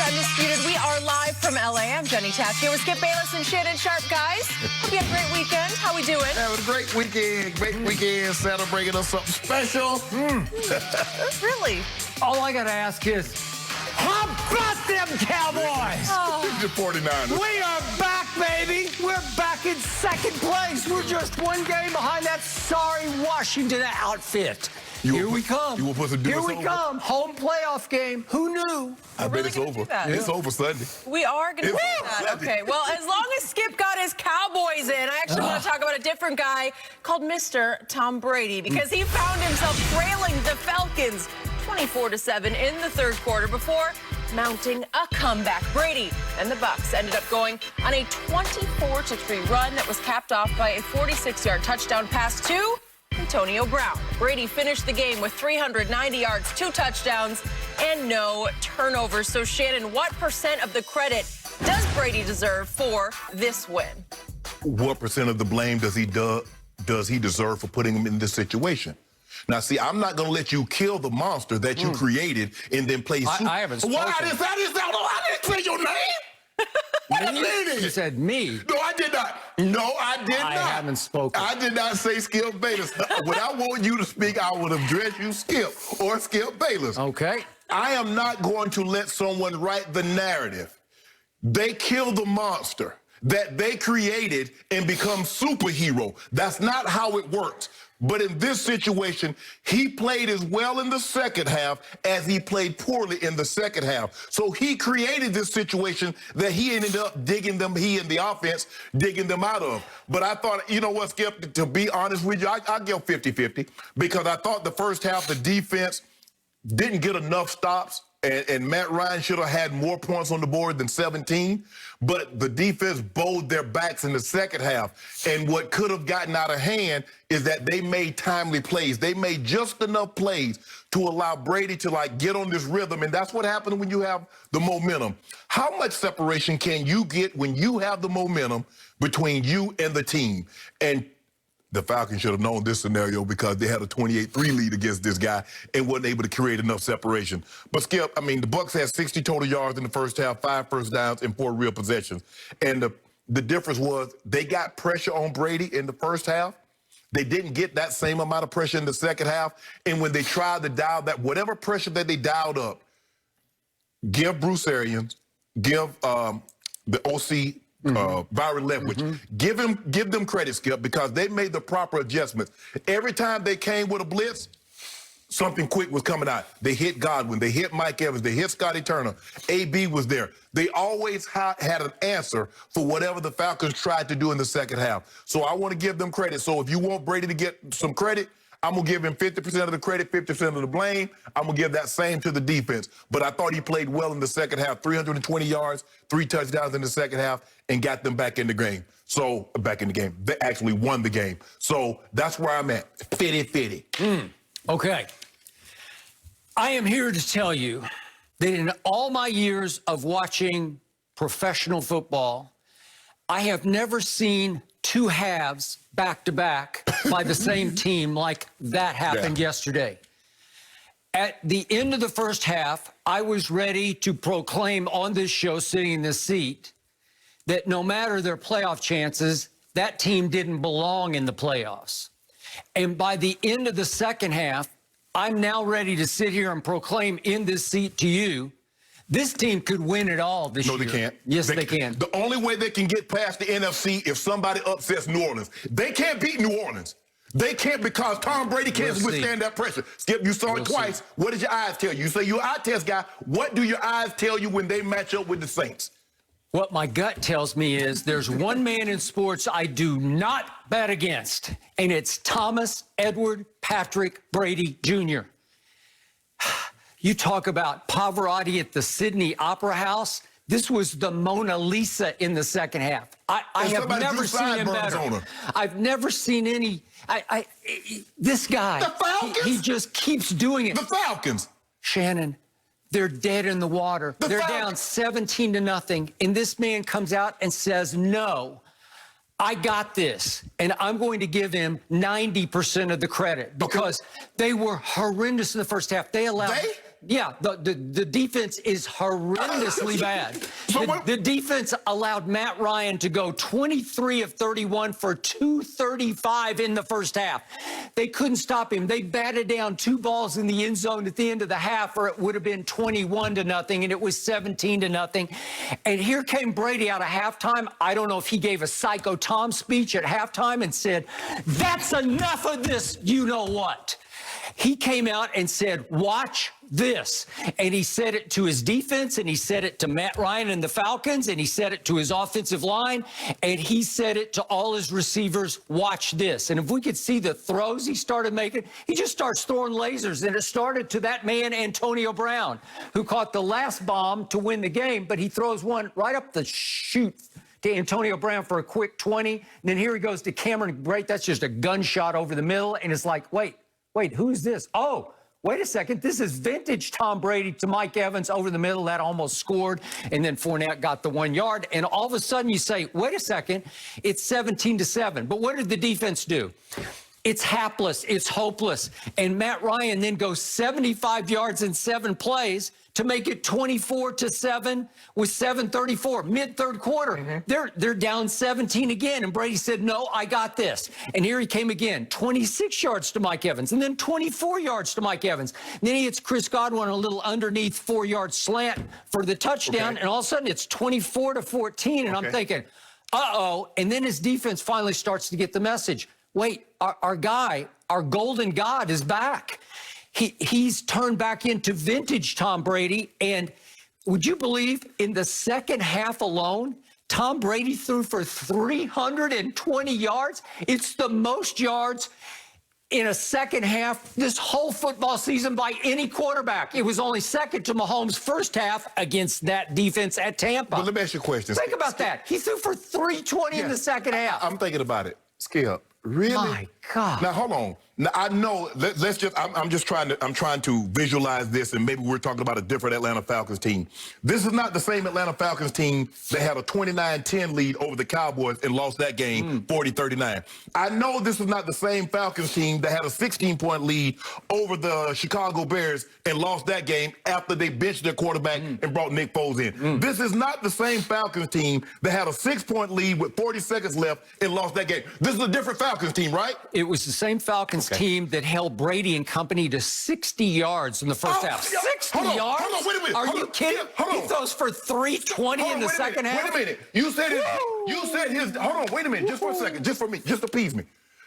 Undisputed. We are live from LA. I'm Jenny Taft here with Skip Bayless and Shannon Sharp, guys. Hope you had a great weekend. How we doing? Having a great weekend. Great weekend. Celebrating us something special. Really? All I got to ask is, how about them Cowboys? The 49ers. We are back, baby. We're back in second place. We're just one game behind that sorry Washington outfit. Here we come. You will put some Here we come. Home playoff game. Who knew? I bet it's over. It's over Sunday. We are going to do that. Sunday. Okay, well, as long as Skip got his Cowboys in, I actually want to talk about a different guy called Mr. Tom Brady, because he found himself trailing the Falcons 24-7 in the third quarter before mounting a comeback. Brady and the Bucs ended up going on a 24-3 run that was capped off by a 46-yard touchdown pass to Antonio Brown. Brady finished the game with 390 yards, 2 touchdowns, and no turnovers. So, Shannon, what % of the credit does Brady deserve for this win? What % of the blame does he deserve for putting him in this situation? Now, see, I'm not going to let you kill the monster that you created and then play. I haven't spoken. Well, I didn't say your name. You said me. No, I did not. No, I did not. I haven't spoken. I did not say Skip Bayless. When I want you to speak, I would have addressed you, Skip, or Skip Bayless. Okay. I am not going to let someone write the narrative. They kill the monster that they created and become superhero. That's not how it works. But in this situation, he played as well in the second half as he played poorly in the second half. So he created this situation that he ended up he and the offense digging them out of. But I thought, you know what, Skip, to be honest with you, I'll give 50-50, because I thought the first half, the defense didn't get enough stops. And Matt Ryan should have had more points on the board than 17, but the defense bowed their backs in the second half. And what could have gotten out of hand is that they made timely plays. They made just enough plays to allow Brady to, get on this rhythm, and that's what happened when you have the momentum. How much separation can you get when you have the momentum between you and the team? And the Falcons should have known this scenario because they had a 28-3 lead against this guy and wasn't able to create enough separation. But, Skip, the Bucs had 60 total yards in the first half, 5 first downs, and 4 real possessions. And the difference was they got pressure on Brady in the first half. They didn't get that same amount of pressure in the second half. And when they tried to dial that, whatever pressure that they dialed up, give Bruce Arians, give the OC, Byron Leftwich. Give them credit, Skip, because they made the proper adjustments. Every time they came with a blitz, something quick was coming out. They hit Godwin. They hit Mike Evans. They hit Scotty Turner. AB was there. They always had an answer for whatever the Falcons tried to do in the second half. So I want to give them credit. So if you want Brady to get some credit, I'm going to give him 50% of the credit, 50% of the blame. I'm going to give that same to the defense. But I thought he played well in the second half. 320 yards, 3 touchdowns in the second half, and got them back in the game. So, back in the game. They actually won the game. So, that's where I'm at. 50-50. Okay. I am here to tell you that in all my years of watching professional football, I have never seen 2 halves back-to-back by the same team like that happened yesterday. At the end of the first half, I was ready to proclaim on this show, sitting in this seat, that no matter their playoff chances, that team didn't belong in the playoffs. And by the end of the second half, I'm now ready to sit here and proclaim in this seat to you, this team could win it all this year. No, they can't. Yes, they can. The only way they can get past the NFC if somebody upsets New Orleans. They can't beat New Orleans. They can't, because Tom Brady can't withstand that pressure. Skip, you saw it twice. What did your eyes tell you? You say you're an eye test guy. What do your eyes tell you when they match up with the Saints? What my gut tells me is there's one man in sports I do not bet against, and it's Thomas Edward Patrick Brady Jr. You talk about Pavarotti at the Sydney Opera House. This was the Mona Lisa in the second half. I have never seen him better. I've never seen any. This guy, the Falcons? He just keeps doing it. The Falcons. Shannon, they're dead in the water. They're down 17-0, and this man comes out and says, no, I got this, and I'm going to give him 90% of the credit because they were horrendous in the first half. They allowed Yeah, the defense is horrendously bad. The defense allowed Matt Ryan to go 23 of 31 for 235 in the first half. They couldn't stop him. They batted down 2 balls in the end zone at the end of the half, or it would have been 21-0, and it was 17-0. And here came Brady out of halftime. I don't know if he gave a Psycho Tom speech at halftime and said, "That's enough of this, you know what." He came out and said, "Watch this." And he said it to his defense, and he said it to Matt Ryan and the Falcons, and he said it to his offensive line, and he said it to all his receivers, "Watch this." And if we could see the throws he started making, he just starts throwing lasers. And it started to that man, Antonio Brown, who caught the last bomb to win the game, but he throws one right up the chute to Antonio Brown for a quick 20. And then here he goes to Cameron Brate. That's just a gunshot over the middle. And it's like, wait, who's this? Oh, wait a second. This is vintage Tom Brady to Mike Evans over the middle. That almost scored. And then Fournette got the 1 yard. And all of a sudden you say, wait a second, it's 17-7. But what did the defense do? It's hapless. It's hopeless. And Matt Ryan then goes 75 yards in 7 plays to make it 24-7 with 7:34, mid-third quarter. They're down 17 again, and Brady said, "No, I got this." And here he came again, 26 yards to Mike Evans, and then 24 yards to Mike Evans. And then he hits Chris Godwin on a little underneath 4-yard slant for the touchdown, and all of a sudden it's 24-14, and I'm thinking, uh-oh. And then his defense finally starts to get the message. Wait, our guy, our golden god is back. He's turned back into vintage Tom Brady. And would you believe in the second half alone, Tom Brady threw for 320 yards? It's the most yards in a second half this whole football season by any quarterback. It was only second to Mahomes' first half against that defense at Tampa. But let me ask you a question. Think about that. He threw for 320 in the second half. I'm thinking about it. Skip. Really? My God. Now hold on. Now I know. Let's just. I'm trying to visualize this, and maybe we're talking about a different Atlanta Falcons team. This is not the same Atlanta Falcons team that had a 29-10 lead over the Cowboys and lost that game 40-39. I know this is not the same Falcons team that had a 16-point lead over the Chicago Bears and lost that game after they benched their quarterback and brought Nick Foles in. This is not the same Falcons team that had a 6-point lead with 40 seconds left and lost that game. This is a different Falcons team, right? It was the same Falcons team that held Brady and company to 60 yards in the first half. 60 yards? Hold on, wait a minute. Are you kidding? He throws for 320 in the second half? Wait a minute. You said his, hold on, wait a minute, just for a second, just for me, just appease me.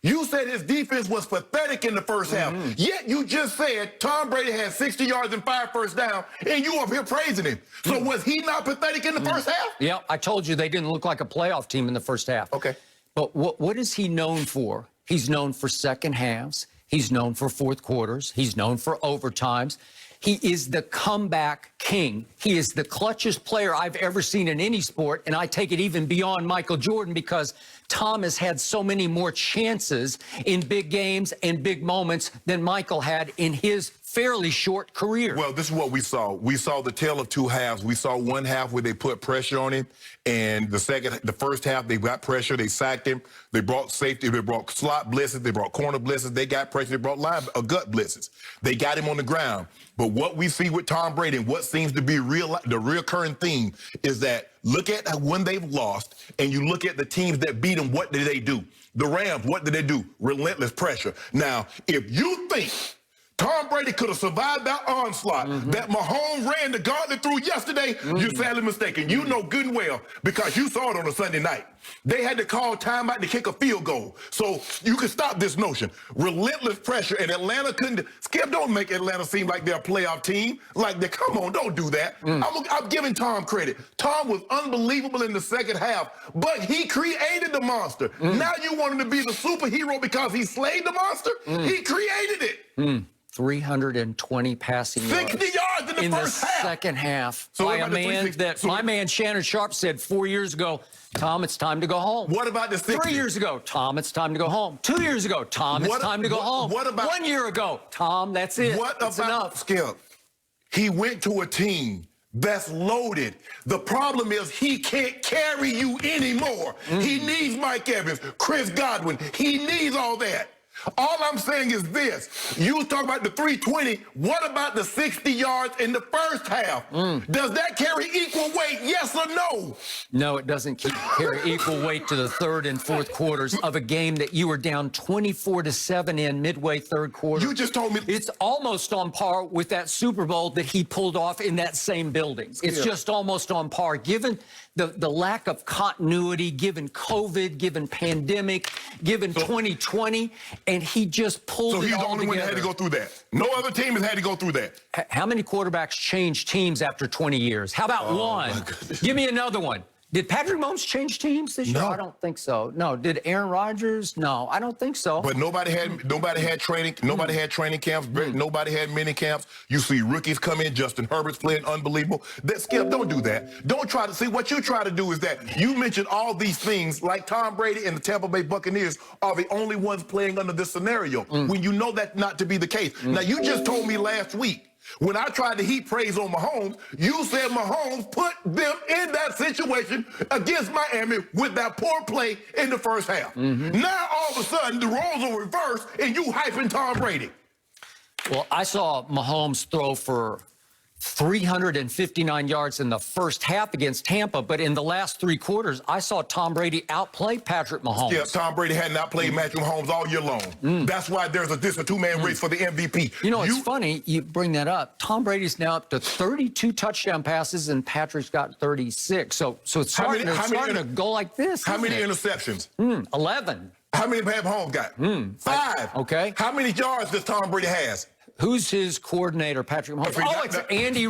You said his defense was pathetic in the first half, yet you just said Tom Brady had 60 yards and 5 first down, and you up here praising him. So was he not pathetic in the first half? Yeah, I told you they didn't look like a playoff team in the first half. Okay. But what is he known for? He's known for second halves. He's known for fourth quarters. He's known for overtimes. He is the comeback king. He is the clutchest player I've ever seen in any sport, and I take it even beyond Michael Jordan because Tom has had so many more chances in big games and big moments than Michael had in his fairly short career. Well, this is what we saw. We saw the tale of two halves. We saw one half where they put pressure on him, and the first half, they got pressure, they sacked him, they brought safety, they brought slot blitzes, they brought corner blitzes, they got pressure, they brought gut blitzes. They got him on the ground. But what we see with Tom Brady and what seems to be the reoccurring theme is that look at when they've lost and you look at the teams that beat them, what did they do? The Rams, what did they do? Relentless pressure. Now, if you think Tom Brady could have survived that onslaught that Mahomes ran the gauntlet through yesterday, you're sadly mistaken. You know good and well because you saw it on a Sunday night. They had to call timeout to kick a field goal. So you can stop this notion. Relentless pressure, and Atlanta couldn't. Skip, don't make Atlanta seem like they're a playoff team. Come on, don't do that. I'm giving Tom credit. Tom was unbelievable in the second half, but he created the monster. Now you want him to be the superhero because he slayed the monster? He created it. 320 passing yards. 60 yards in the first half. Second half. So by a man that my man Shannon Sharp said 4 years ago, Tom, it's time to go home. What about the 60? 3 years ago, Tom, it's time to go home. 2 years ago, Tom, it's time to go home. What about 1 year ago, Tom, that's it. That's enough. Skip, he went to a team that's loaded. The problem is he can't carry you anymore. He needs Mike Evans, Chris Godwin. He needs all that. All I'm saying is this. You was talking about the 320. What about the 60 yards in the first half? Does that carry equal weight, yes or no? No, it doesn't carry equal weight to the third and fourth quarters of a game that you were down 24-7 in midway third quarter. You just told me. It's almost on par with that Super Bowl that he pulled off in that same building. It's just almost on par, given the lack of continuity, given COVID, given pandemic, given 2020, and he just pulled it all together. So he's the only one that had to go through that. No other team has had to go through that. How many quarterbacks change teams after 20 years? How about one? Give me another one. Did Patrick Mahomes change teams this year? No. I don't think so. No. Did Aaron Rodgers? No, I don't think so. But nobody had training. Nobody had training camps. Nobody had mini camps. You see rookies come in. Justin Herbert's playing unbelievable. Skip, don't do that. Don't try to see what you try to do is that you mentioned all these things like Tom Brady and the Tampa Bay Buccaneers are the only ones playing under this scenario when you know that not to be the case. Now you just told me last week. When I tried to heap praise on Mahomes, you said Mahomes put them in that situation against Miami with that poor play in the first half. Now, all of a sudden, the roles are reversed, and you hyping Tom Brady. Well, I saw Mahomes throw for 359 yards in the first half against Tampa, but in the last three quarters, I saw Tom Brady outplay Patrick Mahomes. Yeah, Tom Brady had not played Patrick Mahomes all year long. That's why there's a two-man race for the MVP. You know, it's funny you bring that up. Tom Brady's now up to 32 touchdown passes, and Patrick's got 36. So it's starting to go like this. How many interceptions? 11. How many Mahomes got? 5. Okay. How many yards does Tom Brady has? Who's his coordinator, Patrick Mahomes? Oh, it's Andy